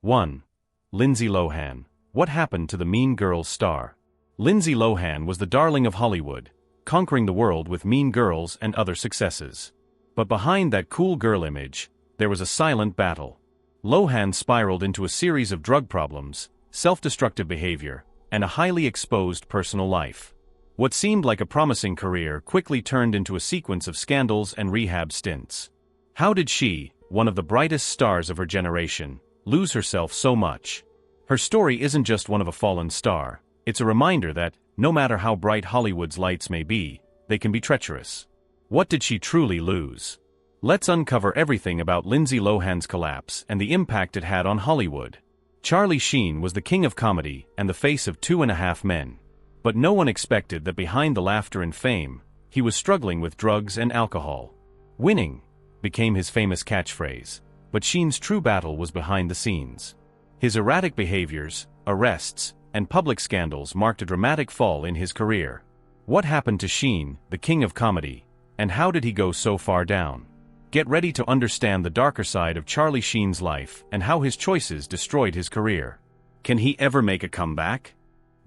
1. Lindsay Lohan. What happened to the Mean Girls star? Lindsay Lohan was the darling of Hollywood, conquering the world with Mean Girls and other successes. But behind that cool girl image, there was a silent battle. Lohan spiraled into a series of drug problems, self-destructive behavior, and a highly exposed personal life. What seemed like a promising career quickly turned into a sequence of scandals and rehab stints. How did she, one of the brightest stars of her generation, lose herself so much? Her story isn't just one of a fallen star, it's a reminder that, no matter how bright Hollywood's lights may be, they can be treacherous. What did she truly lose? Let's uncover everything about Lindsay Lohan's collapse and the impact it had on Hollywood. Charlie Sheen was the king of comedy and the face of 2.5 Men. But no one expected that behind the laughter and fame, he was struggling with drugs and alcohol. Winning became his famous catchphrase, but Sheen's true battle was behind the scenes. His erratic behaviors, arrests, and public scandals marked a dramatic fall in his career. What happened to Sheen, the king of comedy, and how did he go so far down? Get ready to understand the darker side of Charlie Sheen's life and how his choices destroyed his career. Can he ever make a comeback?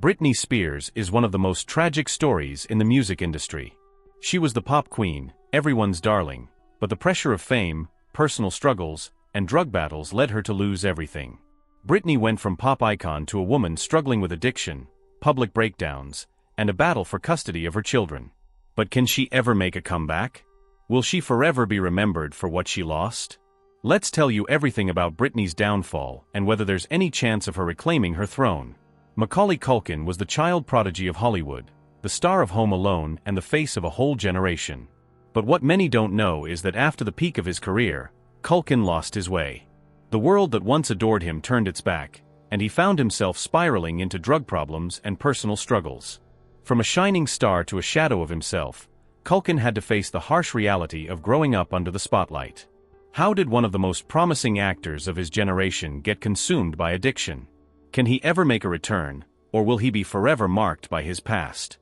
Britney Spears is one of the most tragic stories in the music industry. She was the pop queen, everyone's darling, but the pressure of fame, personal struggles, and drug battles led her to lose everything. Britney went from pop icon to a woman struggling with addiction, public breakdowns, and a battle for custody of her children. But can she ever make a comeback? Will she forever be remembered for what she lost? Let's tell you everything about Britney's downfall and whether there's any chance of her reclaiming her throne. Macaulay Culkin was the child prodigy of Hollywood, the star of Home Alone and the face of a whole generation. But what many don't know is that after the peak of his career, Culkin lost his way. The world that once adored him turned its back, and he found himself spiraling into drug problems and personal struggles. From a shining star to a shadow of himself, Culkin had to face the harsh reality of growing up under the spotlight. How did one of the most promising actors of his generation get consumed by addiction? Can he ever make a return, or will he be forever marked by his past?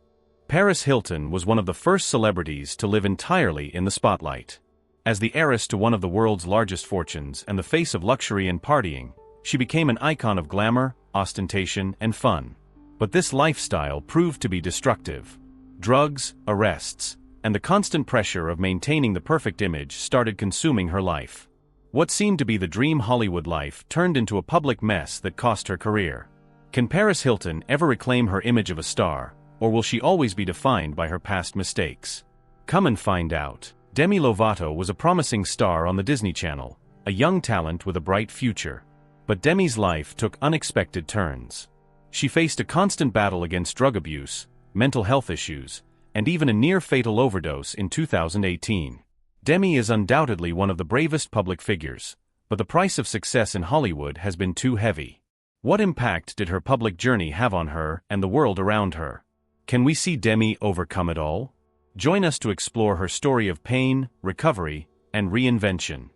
Paris Hilton was one of the first celebrities to live entirely in the spotlight. As the heiress to one of the world's largest fortunes and the face of luxury and partying, she became an icon of glamour, ostentation, and fun. But this lifestyle proved to be destructive. Drugs, arrests, and the constant pressure of maintaining the perfect image started consuming her life. What seemed to be the dream Hollywood life turned into a public mess that cost her career. Can Paris Hilton ever reclaim her image of a star, or will she always be defined by her past mistakes? Come and find out. Demi Lovato was a promising star on the Disney Channel, a young talent with a bright future. But Demi's life took unexpected turns. She faced a constant battle against drug abuse, mental health issues, and even a near-fatal overdose in 2018. Demi is undoubtedly one of the bravest public figures, but the price of success in Hollywood has been too heavy. What impact did her public journey have on her and the world around her? Can we see Demi overcome it all? Join us to explore her story of pain, recovery, and reinvention.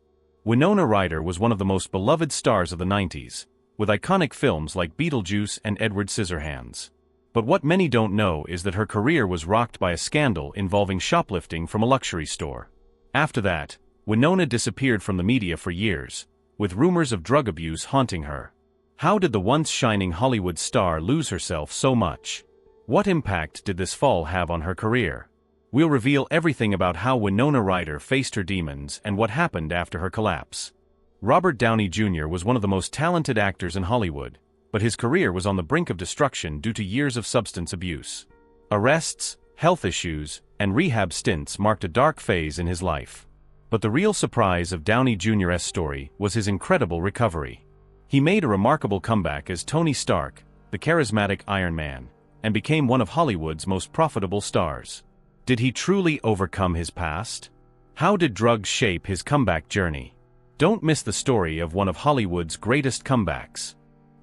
Winona Ryder was one of the most beloved stars of the 90s, with iconic films like Beetlejuice and Edward Scissorhands. But what many don't know is that her career was rocked by a scandal involving shoplifting from a luxury store. After that, Winona disappeared from the media for years, with rumors of drug abuse haunting her. How did the once shining Hollywood star lose herself so much? What impact did this fall have on her career? We'll reveal everything about how Winona Ryder faced her demons and what happened after her collapse. Robert Downey Jr. was one of the most talented actors in Hollywood, but his career was on the brink of destruction due to years of substance abuse. Arrests, health issues, and rehab stints marked a dark phase in his life. But the real surprise of Downey Jr.'s story was his incredible recovery. He made a remarkable comeback as Tony Stark, the charismatic Iron Man, and became one of Hollywood's most profitable stars. Did he truly overcome his past? How did drugs shape his comeback journey? Don't miss the story of one of Hollywood's greatest comebacks.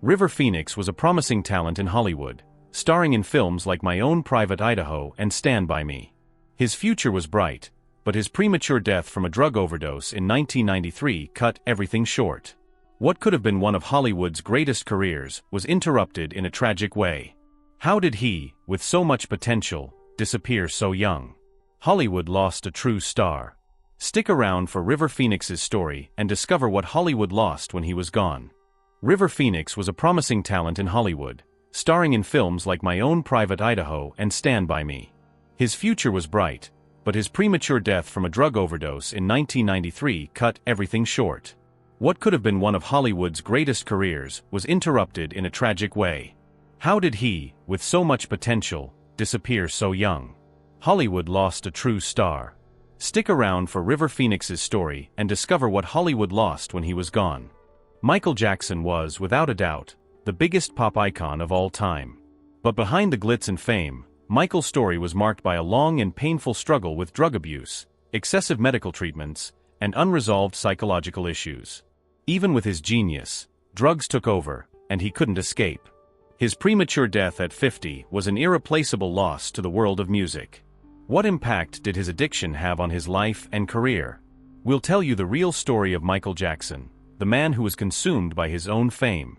River Phoenix was a promising talent in Hollywood, starring in films like My Own Private Idaho and Stand By Me. His future was bright, but his premature death from a drug overdose in 1993 cut everything short. What could have been one of Hollywood's greatest careers was interrupted in a tragic way. How did he, with so much potential, disappear so young? Hollywood lost a true star. Stick around for River Phoenix's story and discover what Hollywood lost when he was gone. River Phoenix was a promising talent in Hollywood, starring in films like My Own Private Idaho and Stand By Me. His future was bright, but his premature death from a drug overdose in 1993 cut everything short. What could have been one of Hollywood's greatest careers was interrupted in a tragic way. How did he, with so much potential, disappear so young? Hollywood lost a true star. Stick around for River Phoenix's story and discover what Hollywood lost when he was gone. Michael Jackson was, without a doubt, the biggest pop icon of all time. But behind the glitz and fame, Michael's story was marked by a long and painful struggle with drug abuse, excessive medical treatments, and unresolved psychological issues. Even with his genius, drugs took over, and he couldn't escape. His premature death at 50 was an irreplaceable loss to the world of music. What impact did his addiction have on his life and career? We'll tell you the real story of Michael Jackson, the man who was consumed by his own fame.